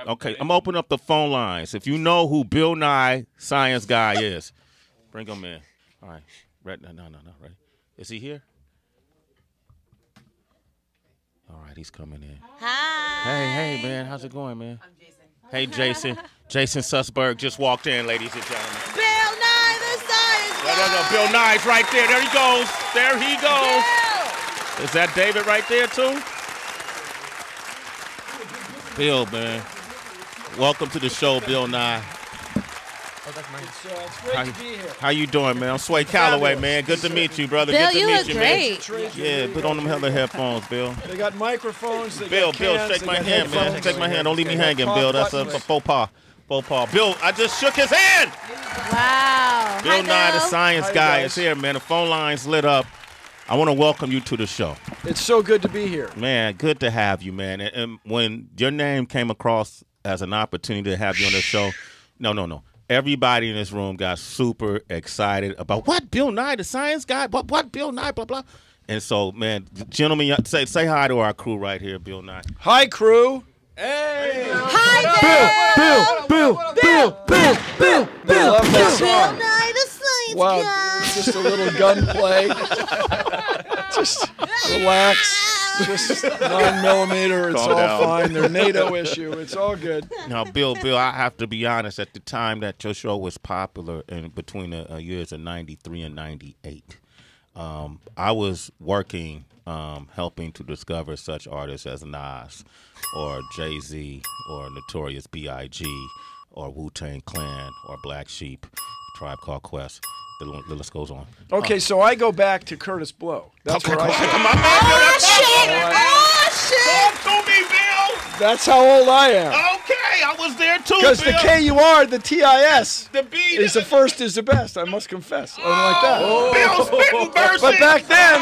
Okay, I'm opening up the phone lines. If you know who Bill Nye Science Guy is, bring him in. All right. No. Ready? Is he here? All right, he's coming in. Hi. Hey, man. How's it going, man? I'm Jason. Hey, Jason. Jason Sussberg just walked in, ladies and gentlemen. Bill Nye the Science Guy. Bill Nye's right there. There he goes. There he goes. Bill. Is that David right there, too? Bill, man. Welcome to the show, Bill Nye. Oh, that's mine. It's great to be here. How you doing, man? I'm Sway Calloway, man. Good to meet you, brother. Bill, Good to you meet look you, great. man. Yeah, put on them hella headphones, Bill. They got microphones. They Bill, got cans, shake they my got hand, man. headphones. Shake my hand. Don't leave me They got hanging, Bill. That's a buttons. faux pas. Faux pas. Bill, I just shook his hand. Wow. Bill Hi, Nye, the Bill. science Hi, guy, guys. is here, man. The phone line's lit up. I want to welcome you to the show. It's so good to be here. Man, good to have you, man. And when your name came across as an opportunity to have you on the show, no. Everybody in this room got super excited about what Bill Nye, the science guy, what Bill Nye, blah, blah. And so, man, gentlemen, say hi to our crew right here, Bill Nye. Hi, crew. Hi, Bill. Love that Bill song. Nye the Science Wow, Guy. it's just a little gunplay. Just relax. Just 9mm. It's Calm all down. fine. They're NATO issue. It's all good. Now, Bill, I have to be honest. At the time that your show was popular, in between the years of '93 and '98, I was working, helping to discover such artists as Nas, or Jay-Z, or Notorious B.I.G., or Wu-Tang Clan, or Black Sheep, Tribe Called Quest. The list goes on. Okay, so I go back to Kurtis Blow. That's where I Come on, man. Talk to me, Bill. That's how old I am. Okay, I was there too, Because the Bill. KUR, the TIS, The B is the first is the best. I must confess. I like that. Bill spitting verses. But back then,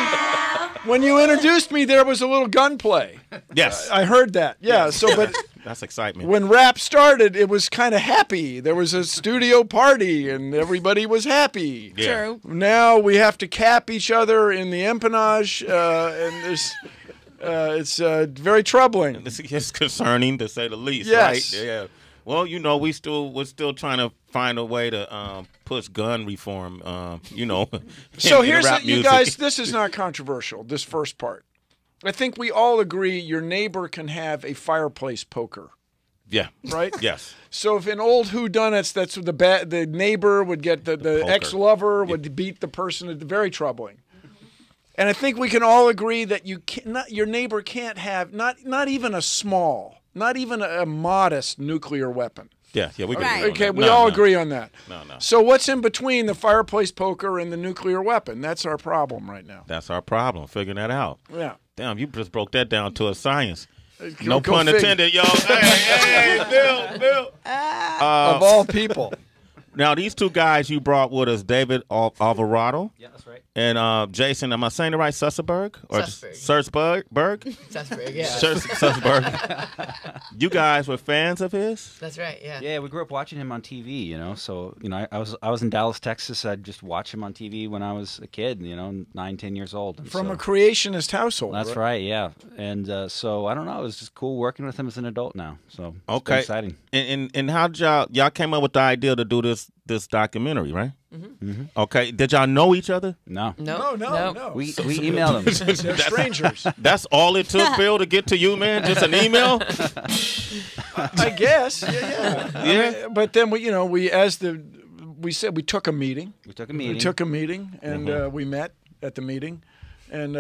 when you introduced me, there was a little gunplay. Yes. I heard that. Yeah. So, but That's excitement. when rap started, it was kind of happy. There was a studio party, and everybody was happy. Yeah. True. Now we have to cap each other in the empennage, and there's. It's very troubling. It's concerning to say the least, Yes. right? Yeah. Well, we're still trying to find a way to push gun reform. So in here's rap you music. guys. This is not controversial. This first part, I think we all agree. Your neighbor can have a fireplace poker, Yeah. right? Yes. So if in old whodunnits, that's what the neighbor would get the Poker. ex-lover would beat the person. Very troubling. And I think we can all agree that your neighbor can't have not even a small, not even a modest nuclear weapon. Yeah. We can Right. agree on Okay, that. we No, all no. agree on that. No. So what's in between the fireplace poker and the nuclear weapon? That's our problem right now. That's our problem, figuring that out. Yeah. Damn, you just broke that down to a science. No Go pun fig. intended, yo. Hey, Bill. Of all people. Now, these two guys you brought with us, David Alvarado. Yeah, that's right. And Jason, am I saying it right? Susseberg? Or Sussberg. Berg? That's Berg, yeah. Sussberg. You guys were fans of his? That's right, yeah. Yeah, we grew up watching him on TV, So, I was in Dallas, Texas. I'd just watch him on TV when I was a kid, 9, 10 years old. And From so, a creationist household. That's right, yeah. And so, I don't know. It was just cool working with him as an adult now. So, it's Okay. been exciting. And how did y'all came up with the idea to do this documentary, right? Mm-hmm. Okay. Did y'all know each other? No. No. We emailed him. They're strangers. That's all it took, Bill, to get to you, man? Just an email? I guess. Yeah. Yeah. But then we said we took a meeting. We took a meeting. We took a meeting, and we met at the meeting. And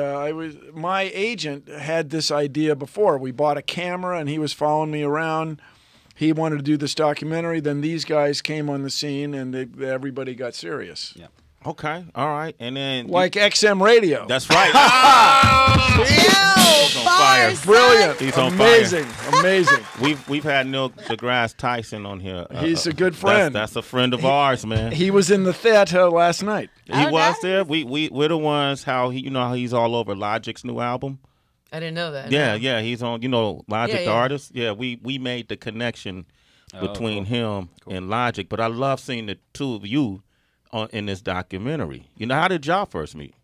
my agent had this idea before. We bought a camera, and he was following me around. He wanted to do this documentary. Then these guys came on the scene, and everybody got serious. Yeah. Okay. All right. And then Like XM Radio. that's right. Yo, on fire. bars, Brilliant. He's on Amazing. Amazing. We've had Neil deGrasse Tyson on here. He's a good friend. That's a friend of ours, man. He was in the theater last night. He Oh, was nice. there. We're the ones. How how he's all over Logic's new album. I didn't know that. Yeah. He's on. Logic, Yeah, the yeah. artist. Yeah, we made the connection between him and Logic. But I love seeing the two of you in this documentary. How did y'all first meet?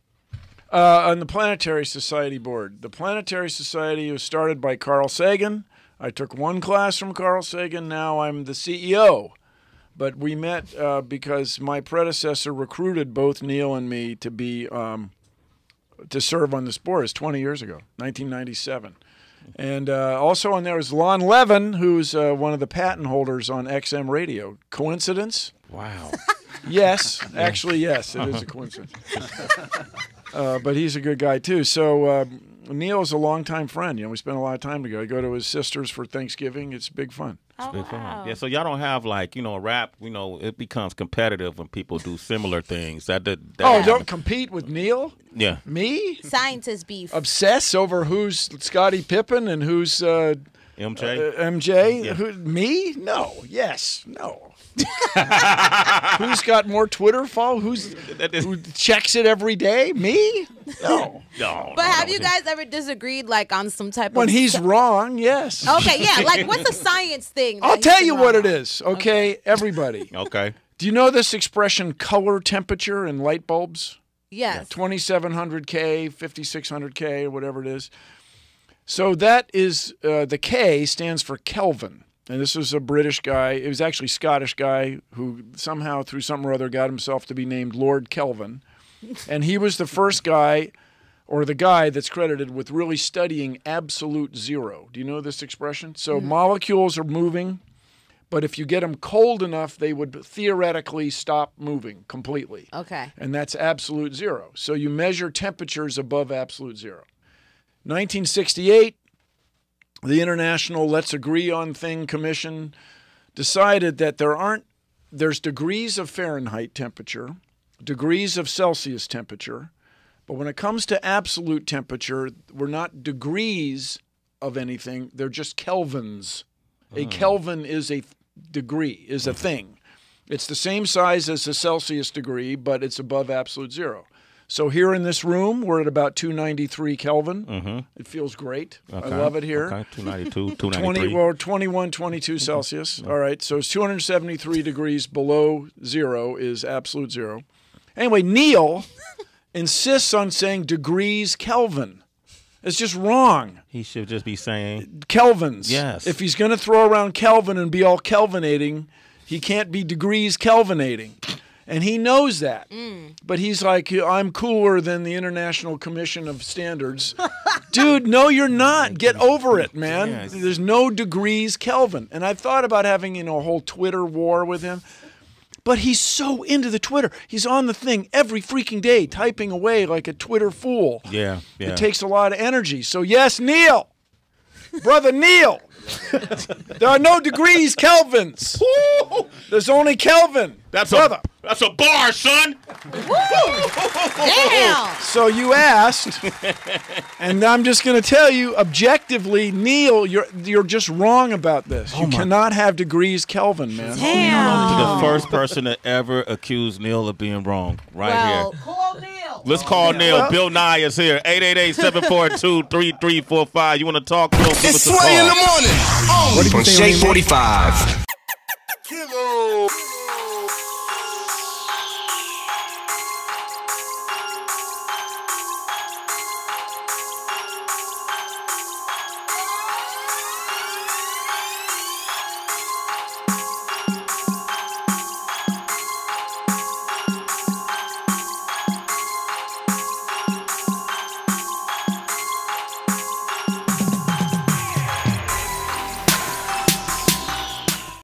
On the Planetary Society board. The Planetary Society was started by Carl Sagan. I took one class from Carl Sagan. Now I'm the CEO. But we met because my predecessor recruited both Neil and me to be to serve on this board. It's 20 years ago, 1997. And also on there is Lon Levin, who's one of the patent holders on XM radio. Coincidence? Wow. Yes. Actually, yes, it is a coincidence. But he's a good guy, too. So Neil is a longtime friend. You know, we spend a lot of time together. I go to his sister's for Thanksgiving. It's big fun. Oh, Big fun. wow. Yeah, so y'all don't have like, you know, rap, you know, it becomes competitive when people do similar things. That Don't compete with Neil? Yeah. Me? Scientist beef. Obsess over who's Scottie Pippen and who's MJ? MJ? Yeah. Me? No. Yes. No. Who's got more Twitter follow? Who checks it every day? Me? No. No. But have you guys ever disagreed, like, on some type When of... he's wrong, yes. Okay, yeah. Like, what's the science thing? I'll tell you what it is, okay, everybody. Okay. Do you know this expression, color temperature in light bulbs? Yes. 2700K, 5600K, or whatever it is. So that is, the K stands for Kelvin. And this was a British guy. It was actually a Scottish guy who somehow, through something or other, got himself to be named Lord Kelvin. And he was the first guy, or the guy that's credited with really studying absolute zero. Do you know this expression? So molecules are moving, but if you get them cold enough, they would theoretically stop moving completely. Okay. And that's absolute zero. So you measure temperatures above absolute zero. 1968, the International Let's Agree on Thing Commission decided that there's degrees of Fahrenheit temperature, degrees of Celsius temperature, but when it comes to absolute temperature, we're not degrees of anything, they're just kelvins. A Kelvin is a degree, is a thing. It's the same size as a Celsius degree, but it's above absolute zero. So here in this room, we're at about 293 Kelvin. Mm-hmm. It feels great. Okay. I love it here. Okay, 292, 293. 21, 22 Celsius. All right, so it's 273 degrees below zero is absolute zero. Anyway, Neil insists on saying degrees Kelvin. It's just wrong. He should just be saying Kelvins. Yes. If he's going to throw around Kelvin and be all Kelvinating, he can't be degrees Kelvinating. And he knows that. But he's like, I'm cooler than the International Commission of Standards. Dude, no, you're not. Get over it, man. Yes. There's no degrees Kelvin. And I've thought about having, a whole Twitter war with him. But he's so into the Twitter. He's on the thing every freaking day, typing away like a Twitter fool. Yeah. It takes a lot of energy. So, yes, Neil. Brother Neil. There are no degrees Kelvins. There's only Kelvin. That's brother. That's a bar, son. Damn. So you asked, and I'm just going to tell you objectively, Neil, you're just wrong about this. You cannot have degrees Kelvin, man. Damn. The first person to ever accuse Neil of being wrong, right Well, here. call Neil. Let's call Neil. Well- Bill Nye is here. 888-742-3345. You want to talk? Give us It's a Sway in the call. morning. Only from Shake 45.